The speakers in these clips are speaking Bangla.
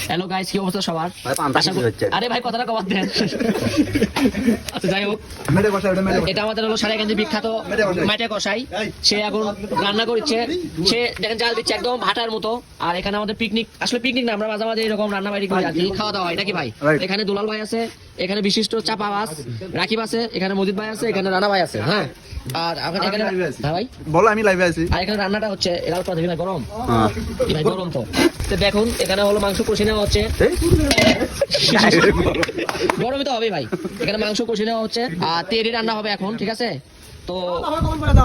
হ্যালো গাইস, কি অবস্থা সবার? আরে ভাই কথাটা কবার দেন। আচ্ছা যাই হোক, এটা আমাদের হলো সারাইগঞ্জের বিখ্যাত মাইটা কষাই। সে এখন রান্না করছে, সে দেখেন জাল দিচ্ছে একদম ভাটার মতো। আর এখানে আমাদের পিকনিক, আসলে পিকনিক না, আমরা মাঝে মাঝে এরকম রান্না বাড়ি করে আর কি, খাওয়া দাওয়া হয় নাকি ভাই? এখানে দুলাল ভাই আছে, এখানে বিশিষ্ট চাপাবাস রাকিব আছে, এখানে মজিদ ভাই আছে, এখানে রানা ভাই আছে। হ্যাঁ, আর এখানে ভাই বলো, আমি লাইভে আছি। আর এখানে রান্নাটা হচ্ছে এলাল পথে ভাই, গরম ভাই, গরম তো দেখুন। এখানে হলো মাংস কষি নেওয়া হচ্ছে, গরমই তো হবে ভাই। এখানে মাংস কষি নেওয়া হচ্ছে আর তেরি রান্না হবে এখন, ঠিক আছে? তো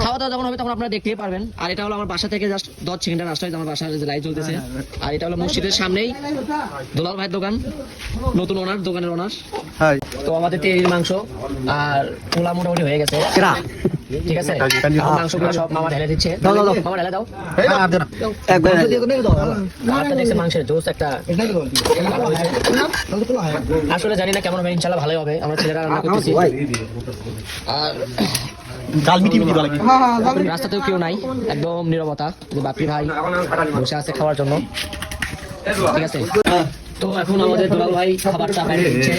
খাওয়া দাওয়া যখন হবে তখন আপনারা দেখতেই পারবেন। আর এটা হলো আমার বাসা থেকে জাস্ট 10 সেকেন্ডের রাস্তা, আমার বাসার লাইভ চলতেছে। আর এটা হলো মসজিদের সামনেই দুলাল ভাইয়ের দোকান, নতুন ওনার, দোকানের ওনার। তো আমাদের তেরির মাংস আর পোলা মোটামুটি হয়ে গেছে, ঠিক আছে? মাংসগুলো সব মামা ঢেলে দিচ্ছে, মামা ঢেলে দাও। দেখছে মাংসের জোস একটা, আসলে জানি না কেমন হবে, ইনশাল্লাহ ভালোই হবে। আমরা ছেলেরা রান্না করতেছি। আর রাস্তাতেও কেউ নাই, একদম নীরবতা। বাপি ভাই বসে আছে খাওয়ার জন্য, ঠিক আছে? তো এখন আমাদের দুলাল ভাই খাবারটা বাইরে দিচ্ছে,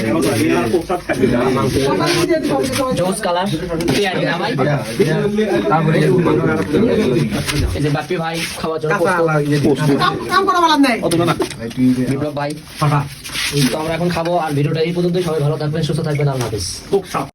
জোস কালার তৈরি না ভাই। এই যে বাপি ভাই খাওয়ার জন্য বিপ্লব ভাই। তো আমরা এখন খাবো, আর ভিডিওটা এই পর্যন্তই। সবাই ভালো থাকবেন, সুস্থ থাকবেন, আল্লাহ হাফেজ।